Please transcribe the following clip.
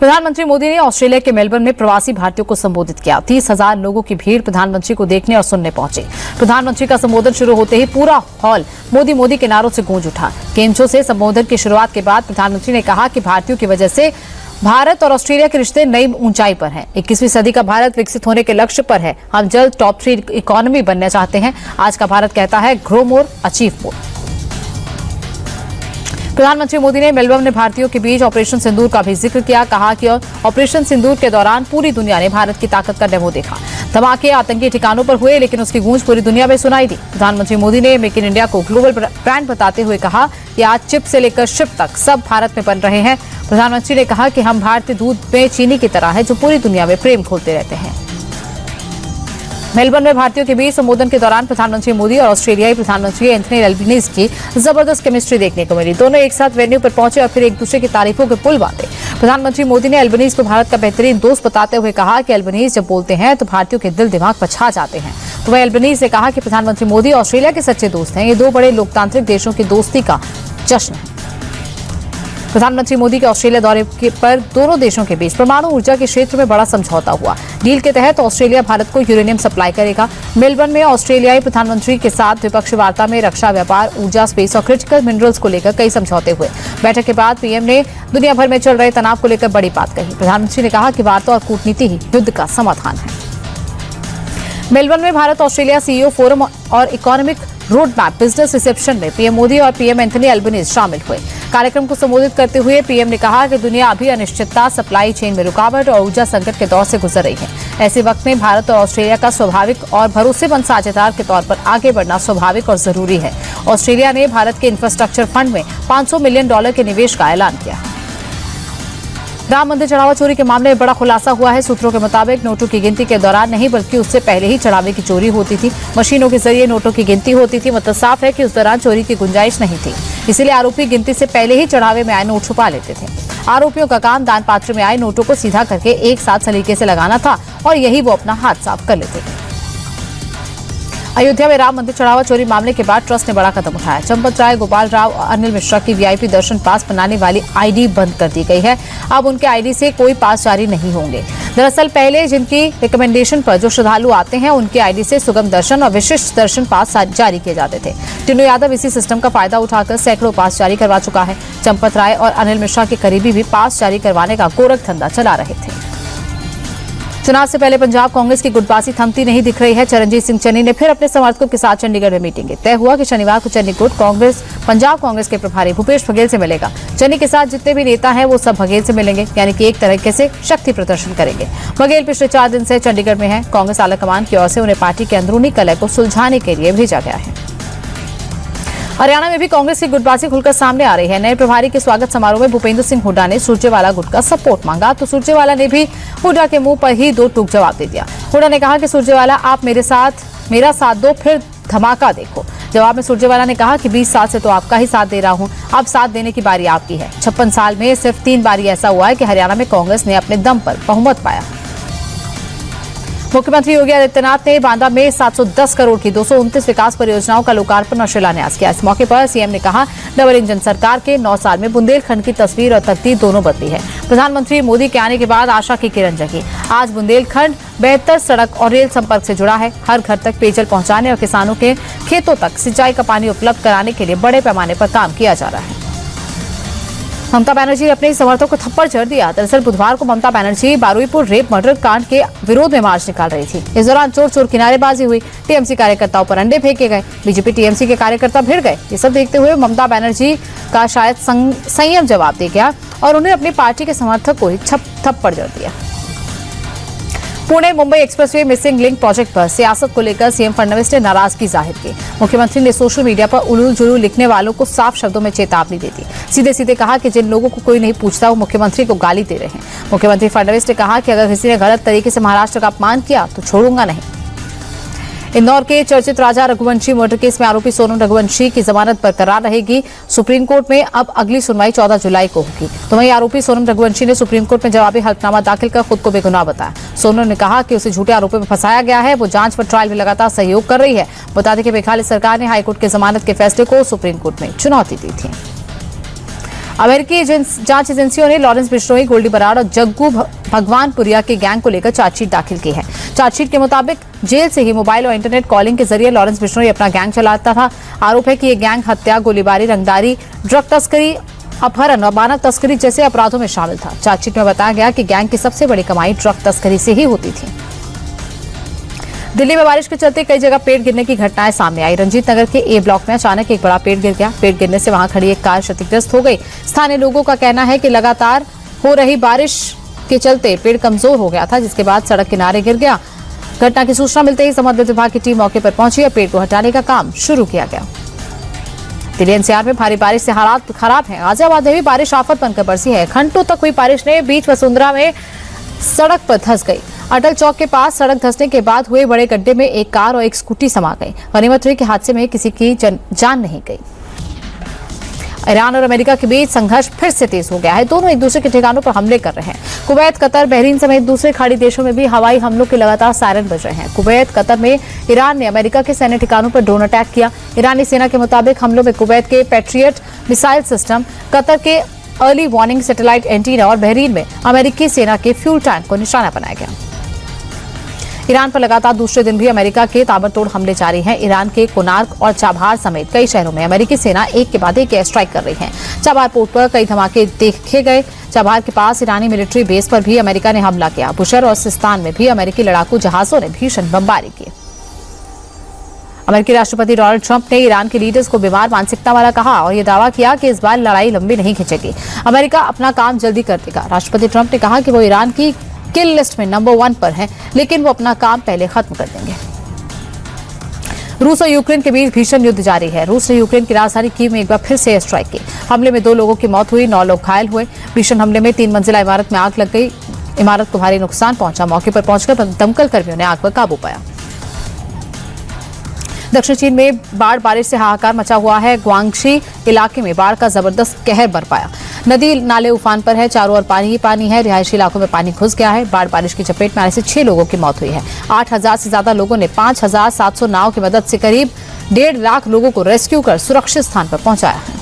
प्रधानमंत्री मोदी ने ऑस्ट्रेलिया के मेलबर्न में प्रवासी भारतीयों को संबोधित किया। 30,000 लोगों की भीड़ प्रधानमंत्री को देखने और सुनने पहुंची। प्रधानमंत्री का संबोधन शुरू होते ही पूरा हॉल मोदी मोदी के नारों से गूंज उठा। केमचो से संबोधन की शुरुआत के बाद प्रधानमंत्री ने कहा कि भारतीयों की वजह से भारत और ऑस्ट्रेलिया के रिश्ते नई ऊंचाई पर हैं। 21वीं सदी का भारत विकसित होने के लक्ष्य पर है। हम जल्द टॉप 3 इकोनॉमी बनना चाहते हैं। आज का भारत कहता है ग्रो मोर, अचीव मोर। प्रधानमंत्री मोदी ने मेलबर्न में भारतीयों के बीच ऑपरेशन सिंदूर का भी जिक्र किया। कहा कि ऑपरेशन सिंदूर के दौरान पूरी दुनिया ने भारत की ताकत का डेमो देखा। धमाके आतंकी ठिकानों पर हुए, लेकिन उसकी गूंज पूरी दुनिया में सुनाई दी। प्रधानमंत्री मोदी ने मेक इन इंडिया को ग्लोबल ब्रांड बताते हुए कहा कि आज चिप से लेकर शिप तक सब भारत में बन रहे हैं। प्रधानमंत्री ने कहा कि हम भारतीय दूध में चीनी की तरह है, जो पूरी दुनिया में प्रेम खोलते रहते हैं। मेलबर्न में भारतीयों के बीच संबोधन के दौरान प्रधानमंत्री मोदी और ऑस्ट्रेलियाई प्रधानमंत्री एंथनी एल्बनीज की जबरदस्त केमिस्ट्री देखने को मिली। दोनों एक साथ वेन्यू पर पहुंचे और फिर एक दूसरे की तारीफों के पुल बांटे। प्रधानमंत्री मोदी ने एल्बनीज को भारत का बेहतरीन दोस्त बताते हुए कहा कि एल्बनीज जब बोलते हैं तो भारतीयों के दिल दिमाग पर छा जाते हैं। तो वह एल्बनीज ने कहा कि प्रधानमंत्री मोदी ऑस्ट्रेलिया के सच्चे दोस्त हैं। ये दो बड़े लोकतांत्रिक देशों की दोस्ती का जश्न है। प्रधानमंत्री मोदी के ऑस्ट्रेलिया दौरे पर दोनों देशों के बीच परमाणु ऊर्जा के क्षेत्र में बड़ा समझौता हुआ। डील के तहत ऑस्ट्रेलिया भारत को यूरेनियम सप्लाई करेगा। मेलबर्न में ऑस्ट्रेलियाई प्रधानमंत्री के साथ द्विपक्षीय वार्ता में रक्षा, व्यापार, ऊर्जा, स्पेस और क्रिटिकल मिनरल्स को लेकर कई समझौते हुए। बैठक के बाद पीएम ने दुनिया भर में चल रहे तनाव को लेकर बड़ी बात कही। प्रधानमंत्री ने कहा कि वार्ता और कूटनीति ही युद्ध का समाधान है। मेलबर्न में भारत ऑस्ट्रेलिया सीईओ फोरम और economic road map business reception में पीएम मोदी और पीएम एंथनी एल्बनीज शामिल हुए। कार्यक्रम को संबोधित करते हुए पीएम ने कहा कि दुनिया अभी अनिश्चितता, सप्लाई चेन में रुकावट और ऊर्जा संकट के दौर से गुजर रही है। ऐसे वक्त में भारत और ऑस्ट्रेलिया का स्वाभाविक और भरोसेमंद साझेदार के तौर पर आगे बढ़ना स्वाभाविक और जरूरी है। ऑस्ट्रेलिया ने भारत के इंफ्रास्ट्रक्चर फंड में $500 मिलियन के निवेश का ऐलान किया। राम मंदिर चढ़ावा चोरी के मामले में बड़ा खुलासा हुआ है। सूत्रों के मुताबिक नोटों की गिनती के दौरान नहीं, बल्कि उससे पहले ही चढ़ावे की चोरी होती थी। मशीनों के जरिए नोटों की गिनती होती थी। मतलब साफ है कि उस दौरान चोरी की गुंजाइश नहीं थी। इसीलिए आरोपी गिनती से पहले ही चढ़ावे में आए नोट छुपा लेते थे। आरोपियों का काम दान पात्र में आए नोटों को सीधा करके एक साथ सलीके से लगाना था और यही वो अपना हाथ साफ कर लेते थे। अयोध्या में राम मंदिर चढ़ावा चोरी मामले के बाद ट्रस्ट ने बड़ा कदम उठाया। चंपत राय, गोपाल राव और अनिल मिश्रा की वीआईपी दर्शन पास बनाने वाली आईडी बंद कर दी गई है। अब उनके आईडी से कोई पास जारी नहीं होंगे। दरअसल पहले जिनकी रिकमेंडेशन पर जो श्रद्धालु आते हैं, उनके आईडी से सुगम दर्शन और विशिष्ट दर्शन पास जारी किए जाते थे। टिन्नू यादव इसी सिस्टम का फायदा उठाकर सैकड़ों पास जारी करवा चुका है। चंपत राय और अनिल मिश्रा के करीबी भी पास जारी करवाने का गोरख धंधा चला रहे थे। चुनाव से पहले पंजाब कांग्रेस की गुटबाजी थमती नहीं दिख रही है। चरणजीत सिंह चन्नी ने फिर अपने समर्थकों के साथ चंडीगढ़ में मीटिंग की। तय हुआ कि शनिवार को चन्नी गुट पंजाब कांग्रेस के प्रभारी भूपेश बघेल से मिलेगा। चन्नी के साथ जितने भी नेता हैं वो सब बघेल से मिलेंगे, यानी कि एक तरीके से शक्ति प्रदर्शन करेंगे। बघेल पिछले 4 दिन से चंडीगढ़ में है। कांग्रेस आलाकमान की ओर से उन्हें पार्टी के अंदरूनी कलह को सुलझाने के लिए भेजा गया है। हरियाणा में भी कांग्रेस की गुटबाजी खुलकर सामने आ रही है। नए प्रभारी के स्वागत समारोह में भूपेंद्र सिंह हुड्डा ने सुरजेवाला गुट का सपोर्ट मांगा, तो सुरजेवाला ने भी हुड्डा के मुंह पर ही 2 टूक जवाब दे दिया। हुड्डा ने कहा कि सुरजेवाला आप मेरा साथ दो, फिर धमाका देखो। जवाब में सुरजेवाला ने कहा कि 20 साल से तो आपका ही साथ दे रहा हूं, अब साथ देने की बारी आपकी है। 56 साल में सिर्फ 3 बार ऐसा हुआ है कि हरियाणा में कांग्रेस ने अपने दम पर बहुमत पाया। मुख्यमंत्री योगी आदित्यनाथ ने बांदा में 710 करोड़ की 229 विकास परियोजनाओं का लोकार्पण और शिलान्यास किया। इस मौके पर सीएम ने कहा, डबल इंजन सरकार के 9 साल में बुंदेलखंड की तस्वीर और तकदीर दोनों बदली है। प्रधानमंत्री मोदी के आने के बाद आशा की किरण जगी। आज बुंदेलखंड बेहतर सड़क और रेल संपर्क से जुड़ा है। हर घर तक पेयजल पहुंचाने और किसानों के खेतों तक सिंचाई का पानी उपलब्ध कराने के लिए बड़े पैमाने पर काम किया जा रहा है। ममता बनर्जी ने अपने समर्थकों को थप्पड़ जड़ दिया। दरअसल बुधवार को ममता बनर्जी बारुईपुर रेप मर्डर कांड के विरोध में मार्च निकाल रही थी। इस दौरान चोर चोर किनारेबाजी हुई। टीएमसी कार्यकर्ताओं पर अंडे फेंके गए। बीजेपी टीएमसी के कार्यकर्ता भिड़ गए। ये सब देखते हुए ममता बनर्जी का शायद संयम जवाब दे गया और उन्हें अपनी पार्टी के समर्थक को ही थप्पड़ जड़ दिया। Pune Mumbai expressway missing link project पर सियासत को लेकर सीएम फडणवीस ने नाराजगी जाहिर की। मुख्यमंत्री ने सोशल मीडिया पर उलूल जुलूल लिखने वालों को साफ शब्दों में चेतावनी दे दी। सीधे सीधे कहा कि जिन लोगों को कोई नहीं पूछता वो मुख्यमंत्री को गाली दे रहे हैं। मुख्यमंत्री फडणवीस ने कहा कि अगर किसी ने गलत तरीके से महाराष्ट्र का अपमान किया तो छोड़ूंगा नहीं। इंदौर के चर्चित राजा रघुवंशी मर्डर केस में आरोपी सोनम रघुवंशी की जमानत बरकरार रहेगी। सुप्रीम कोर्ट में अब अगली सुनवाई 14 जुलाई को होगी। तो वहीं आरोपी सोनम रघुवंशी ने सुप्रीम कोर्ट में जवाबी हलफनामा दाखिल कर खुद को बेगुनाह बताया। सोनम ने कहा कि उसे झूठे आरोपों में फंसाया गया है। वो जांच व ट्रायल में लगातार सहयोग कर रही है। बता दें कि मेघालय सरकार ने हाईकोर्ट के जमानत के फैसले को सुप्रीम कोर्ट में चुनौती दी थी। अमेरिकी जांच एजेंसियों ने लॉरेंस बिश्नोई, गोल्डी बराड़ और जग्गू भगवानपुरिया के गैंग को लेकर चार्जशीट दाखिल की है। चार्जशीट के मुताबिक जेल से ही मोबाइल और इंटरनेट कॉलिंग के जरिए लॉरेंस बिश्नोई अपना गैंग चलाता था। आरोप है कि ये गैंग हत्या, गोलीबारी, रंगदारी, ड्रग तस्करी, अपहरण और मानव तस्करी जैसे अपराधों में शामिल था। चार्जशीट में बताया गया कि गैंग की सबसे बड़ी कमाई ड्रग तस्करी से ही होती थी। दिल्ली में बारिश के चलते कई जगह पेड़ गिरने की घटनाएं सामने आई। रंजीत नगर के ए ब्लॉक में अचानक एक बड़ा पेड़ गिर गया। पेड़ गिरने से वहां खड़ी एक कार क्षतिग्रस्त हो गई। स्थानीय लोगों का कहना है कि लगातार हो रही बारिश के चलते पेड़ कमजोर हो गया था, जिसके बाद सड़क किनारे गिर गया। घटना की सूचना मिलते ही संबंधित विभाग की टीम मौके पर पहुंची और पेड़ को हटाने का काम शुरू किया गया। दिल्ली एनसीआर में भारी बारिश से हालात खराब हैं। गाजियाबाद में भी बारिश आफत बनकर बरसी है। घंटों तक हुई बारिश ने बीच वसुंधरा में सड़क पर धंस गई। अटल चौक के पास सड़क धंसने के बाद हुए बड़े गड्ढे में एक कार और एक स्कूटी समा गई। गनीमत हुई कि हादसे में किसी की जान नहीं गई। ईरान और अमेरिका के बीच संघर्ष फिर से तेज हो गया है। दोनों एक दूसरे के ठिकानों पर हमले कर रहे हैं। कुवैत, कतर, बहरीन समेत दूसरे खाड़ी देशों में भी हवाई हमलों के लगातार सायरन बज रहे हैं। कुवैत, कतर में ईरान ने अमेरिका के सैन्य ठिकानों पर ड्रोन अटैक किया। ईरानी सेना के मुताबिक हमलों में कुवैत के पैट्रियट मिसाइल सिस्टम, कतर के अर्ली वार्निंग सैटेलाइट एंटीना और बहरीन में अमेरिकी सेना के फ्यूल टैंक को निशाना बनाया गया। ईरान पर लगातार दूसरे दिन भी अमेरिका के ताबड़तोड़ हमले जारी हैं। ईरान के कोनार्क और चाबहार समेत कई शहरों में अमेरिकी सेना एक के बाद एक एयर स्ट्राइक कर रही है। चाबहार पोर्ट पर कई धमाके देखे गए। चाबहार के पास ईरानी मिलिट्री बेस पर भी अमेरिका ने हमला किया। बुशर और सिस्तान में भी अमेरिकी लड़ाकू जहाजों ने भीषण बमबारी की। अमेरिकी राष्ट्रपति डोनाल्ड ट्रंप ने ईरान के लीडर्स को बीमार मानसिकता वाला कहा और यह दावा किया कि इस बार लड़ाई लंबी नहीं खिंचेगी। अमेरिका अपना काम जल्दी कर देगा। राष्ट्रपति ट्रंप ने कहा कि वो ईरान की किल लिस्ट में नंबर 1 पर है, लेकिन वो अपना काम पहले खत्म कर देंगे। रूस और यूक्रेन के बीच भीषण युद्ध जारी है। रूस ने यूक्रेन की राजधानी कीव में एक बार फिर से एयर स्ट्राइक की। हमले में 2 लोगों की मौत हुई, 9 लोग घायल हुए। भीषण हमले में 3 मंजिला इमारत में आग लग गई। इमारत को भारी नुकसान पहुंचा। मौके पर पहुंचकर दमकल कर्मियों ने आग पर काबू पाया। दक्षिण चीन में बाढ़ बारिश से हाहाकार मचा हुआ है। ग्वांगशी इलाके में बाढ़ का जबरदस्त कहर बरपाया। नदी नाले उफान पर है। चारों ओर पानी ही पानी है। रिहायशी इलाकों में पानी घुस गया है। बाढ़ बारिश की चपेट में आने से 6 लोगों की मौत हुई है। 8,000 से ज्यादा लोगों ने 5,700 नाव की मदद से करीब 1.5 लाख लोगों को रेस्क्यू कर सुरक्षित स्थान पर पहुंचाया है।